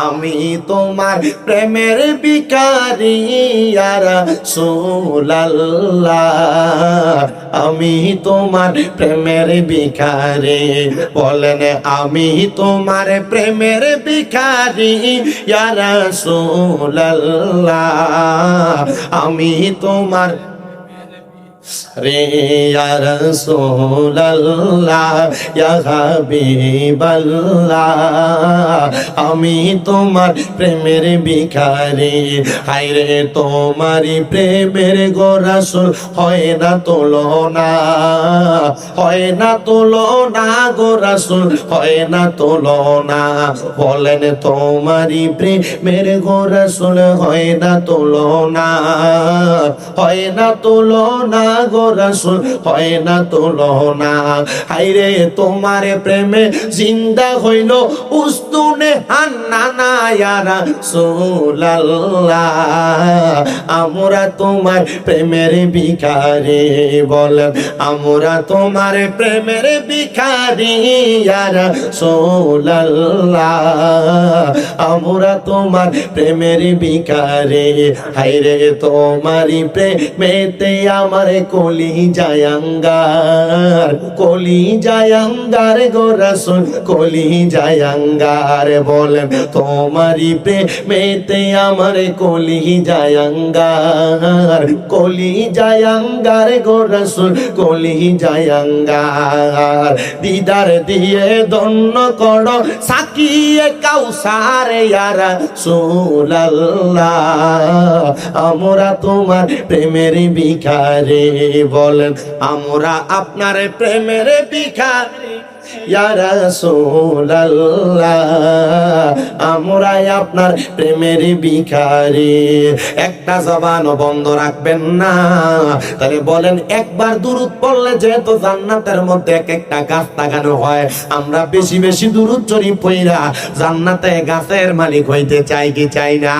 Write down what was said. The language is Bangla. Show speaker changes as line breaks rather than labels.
আমি তোমার প্রেমের ভিখারি ইয়া রাসূলুল্লাহ, আমি তোমার প্রেমের ভিখারি। বলেন আমি তোমার প্রেমের ভিখারি ইয়া রাসূলুল্লাহ, আমি তোমার রে ইয়া রাসূলুল্লাহ ইয়া হাবিবাল্লাহ, আমি তোমার প্রেমের ভিখারি। হায়রে তোমারই প্রেমের গো রাসূল হয় না তুলনা, হয় না তুলনা গো রাসূল, হয় না তুলনা। বলেন তোমারই প্রেমের গো রাসূল হয় না তুলনা, হয় না তুলনা গো রাসূল, হয় না তুলনা। হায়রে তোমার প্রেমে জিন্দা হইল উস্তুনে হান্নানা ইয়া রাসূলুল্লাহ, আমরা তোমার প্রেমের ভিখারি। বলেন আমরা তোমার প্রেমের ভিখারি ইয়া রাসূলুল্লাহ, আমরা তোমার প্রেমের ভিখারি। হায়রে তোমারই প্রেমেতে আমার কলি জায়াঙ্গার, কলি জায়াঙ্গার গো রাসূল, কলি জায়াঙ্গার। বলেন তোমারই প্রেমেতে আমার কলি জায়াঙ্গার, কলি জায়াঙ্গার গো রাসূল, কলি জায়াঙ্গার। দিদার দিয়ে ধন্য করো সাকিয়ে কাউসার ইয়া রাসূলুল্লাহ, আমরা তোমার প্রেমের ভিখারি। বলেন আমরা আপনার প্রেমের ভিখারি ইয়া রাসূলুল্লাহ, আমরা আপনার প্রেমের ভিখারি। একটা জবান বন্ধ রাখবেন না। তাহলে বলেন একবার দুরূদ পড়লে যেহেতু জান্নাতের মধ্যে এক একটা গাছ লাগানো হয়, আমরা বেশি বেশি দুরূদ শরীফ পড়া জান্নাতে গাছের মালিক হইতে চাই কি চাই না?